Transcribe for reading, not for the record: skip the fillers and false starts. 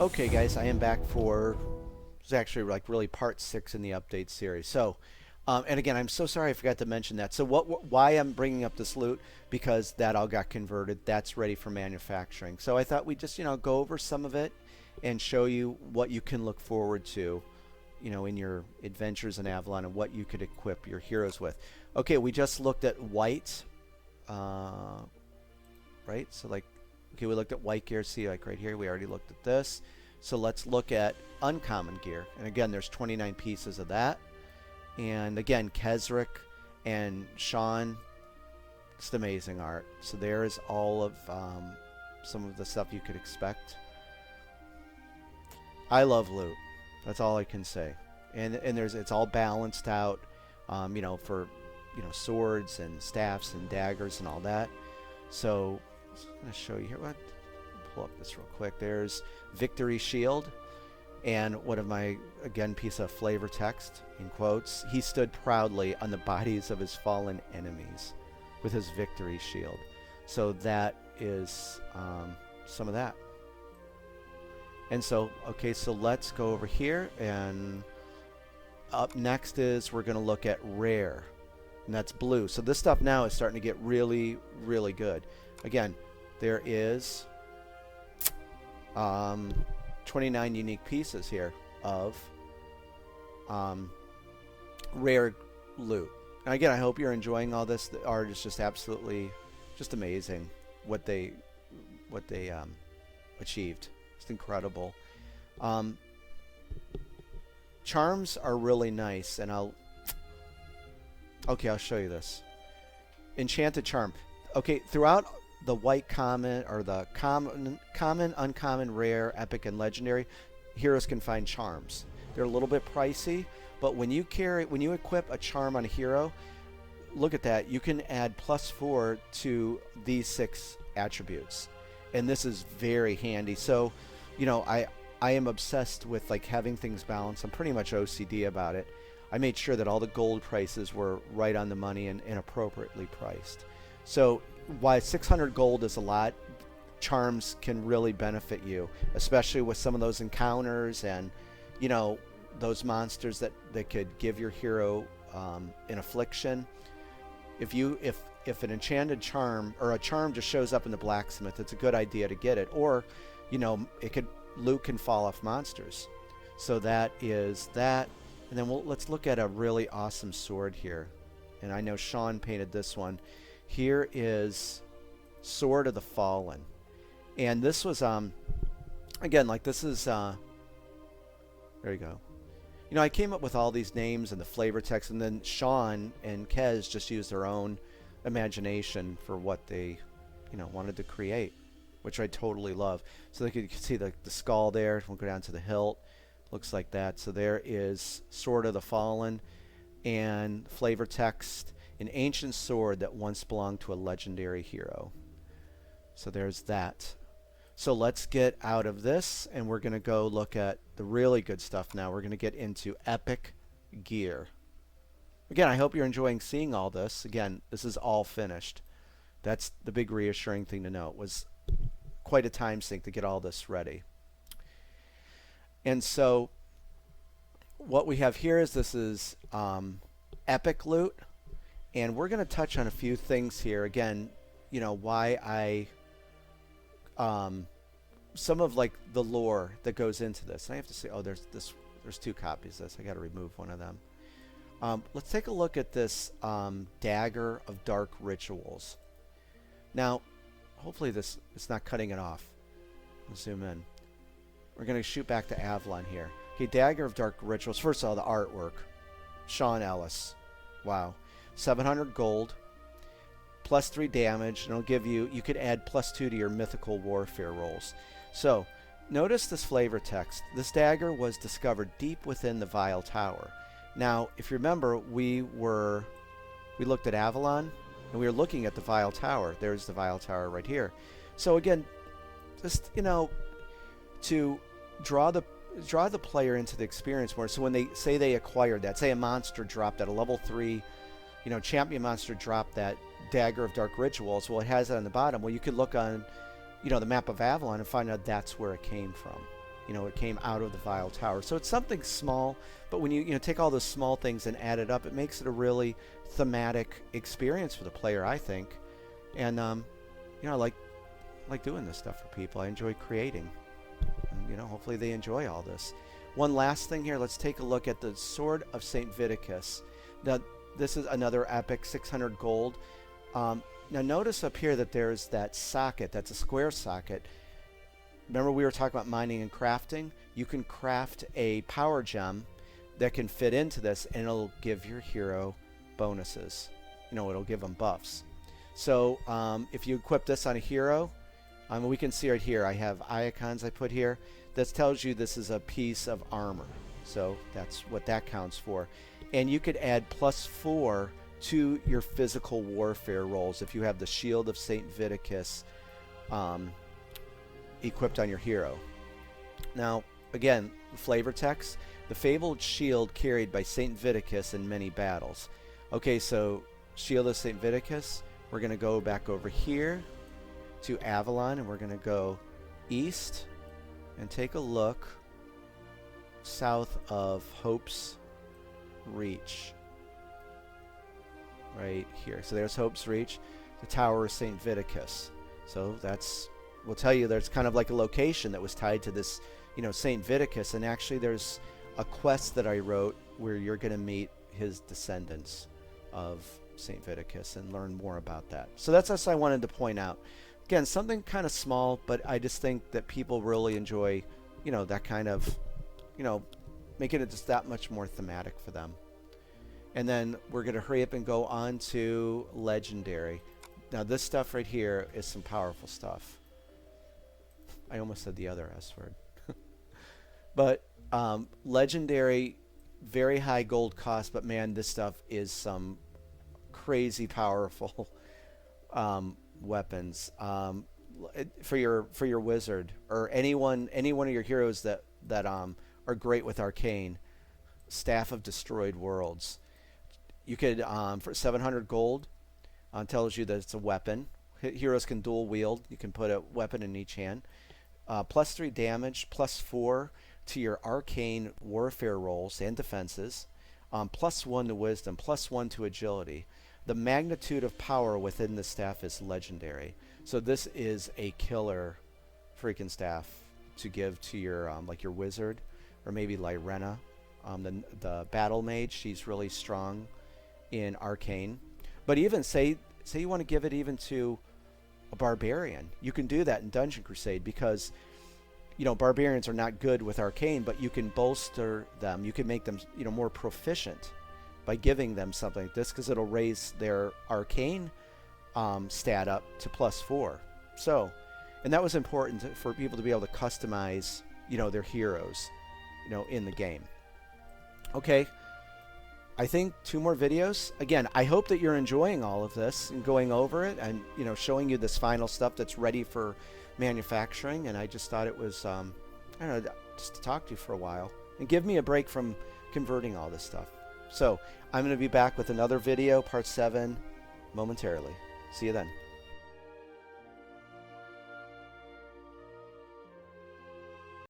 Okay, guys, I am back for it's actually like really part 6 in the update series. So, and again, I'm so sorry I forgot to mention that. So, why I'm bringing up this loot, because that all got converted. That's ready for manufacturing. So I thought we'd just go over some of it and show you what you can look forward to, in your adventures in Avalon and what you could equip your heroes with. Okay, we just looked at white, right? So like, okay, we looked at white gear. See, like right here, we already looked at this. So let's look at uncommon gear. And again, there's 29 pieces of that. And again, Kesrick and Sean, just amazing art. So there's all of some of the stuff you could expect. I love loot. That's all I can say. And it's all balanced out, for swords and staffs and daggers and all that. So I'm going to show you here. What? Pull up this real quick. There's Victory Shield, and one of my, again, piece of flavor text in quotes. He stood proudly on the bodies of his fallen enemies with his Victory Shield. So that is some of that. And so, okay, so let's go over here, and up next is we're going to look at rare, and that's blue. So this stuff now is starting to get really, really good. Again, there is 29 unique pieces here of rare loot. And again, I hope you're enjoying all this. The art is just absolutely just amazing what they achieved. It's incredible. Charms are really nice, and I'll show you this. Enchanted charm. Okay, throughout the white common, or the common, uncommon, rare, epic, and legendary, heroes can find charms. They're a little bit pricey, but when you equip a charm on a hero, look at that. You can add +4 to these 6 attributes, and this is very handy. So, I am obsessed with like having things balanced. I'm pretty much OCD about it. I made sure that all the gold prices were right on the money and appropriately priced. So while 600 gold is a lot, charms can really benefit you, especially with some of those encounters and those monsters that could give your hero an affliction. If an enchanted charm, or a charm just shows up in the blacksmith, it's a good idea to get it. Or loot can fall off monsters. So that is that. And then let's look at a really awesome sword here. And I know Sean painted this one. Here is Sword of the Fallen. And this was, again, like this is, there you go. I came up with all these names and the flavor text, and then Sean and Kez just used their own imagination for what they, wanted to create, which I totally love. So you can see the skull there. We'll go down to the hilt. Looks like that. So there is Sword of the Fallen, and flavor text, an ancient sword that once belonged to a legendary hero. So there's that. So let's get out of this, and we're going to go look at the really good stuff now. We're going to get into epic gear. Again, I hope you're enjoying seeing all this. Again, this is all finished. That's the big reassuring thing to know. It was quite a time sink to get all this ready. And so what we have here is this is epic loot, and we're going to touch on a few things here. Again, why I some of like the lore that goes into this. And I have to say, there's 2 copies of this. I got to remove one of them. Let's take a look at this Dagger of Dark Rituals. Now, hopefully it's not cutting it off. I'll zoom in. We're going to shoot back to Avalon here. Okay, Dagger of Dark Rituals. First of all, the artwork. Sean Ellis. Wow. 700 gold. +3 damage. And it'll give you could add +2 to your mythical warfare rolls. So, notice this flavor text. This dagger was discovered deep within the Vile Tower. Now, if you remember, we looked at Avalon, and we were looking at the Vile Tower. There's the Vile Tower right here. So again, just to draw the player into the experience more. So when they say they acquired that, say a monster dropped at a level 3, champion monster dropped that Dagger of Dark Rituals. Well, it has it on the bottom. Well, you could look on, the map of Avalon and find out that's where it came from. it came out of the Vile Tower. So it's something small, but when you take all those small things and add it up, it makes it a really thematic experience for the player, I think. And I like doing this stuff for people. I enjoy creating, and hopefully they enjoy all this. One last thing here, let's take a look at the Sword of Saint Viticus. Now this is another epic, 600 gold. Now notice up here that there's that socket. That's a square socket. Remember we were talking about mining and crafting? You can craft a power gem that can fit into this, and it'll give your hero bonuses. It'll give them buffs. So if you equip this on a hero, we can see right here, I have icons I put here. This tells you this is a piece of armor. So that's what that counts for. And you could add +4 to your physical warfare rolls if you have the Shield of Saint Viticus equipped on your hero. Now, again, flavor text, the fabled shield carried by Saint Viticus in many battles. Okay, so Shield of Saint Viticus, we're going to go back over here to Avalon, and we're going to go east and take a look south of Hope's Reach. Right here. So there's Hope's Reach, the Tower of Saint Viticus. So we'll tell you there's kind of like a location that was tied to this, Saint Viticus, and actually there's a quest that I wrote where you're going to meet his descendants of Saint Viticus and learn more about that. So that's what I wanted to point out. Again, something kind of small, but I just think that people really enjoy, that kind of, making it just that much more thematic for them. And then we're going to hurry up and go on to Legendary. Now this stuff right here is some powerful stuff. I almost said the other S word. But Legendary, very high gold cost, but man, this stuff is some crazy powerful weapons for your wizard or any one of your heroes that are great with arcane. Staff of Destroyed Worlds. You could for 700 gold, tells you that it's a weapon. Heroes can dual wield. You can put a weapon in each hand. +3 damage, +4 to your arcane warfare rolls and defenses. +1 to wisdom, +1 to agility. The magnitude of power within the staff is legendary. So this is a killer freaking staff to give to your like your wizard, or maybe Lyrena, the battle mage. She's really strong in arcane. But even say you want to give it even to a barbarian, you can do that in Dungeon Crusade, because barbarians are not good with arcane, but you can bolster them. You can make them more proficient by giving them something like this, because it'll raise their arcane stat up to +4. So, and that was important for people to be able to customize their heroes in the game. Okay, I think 2 more videos. Again, I hope that you're enjoying all of this and going over it and showing you this final stuff that's ready for manufacturing. And I just thought it was I don't know, just to talk to you for a while and give me a break from converting all this stuff. So I'm going to be back with another video, part 7, momentarily. See you then.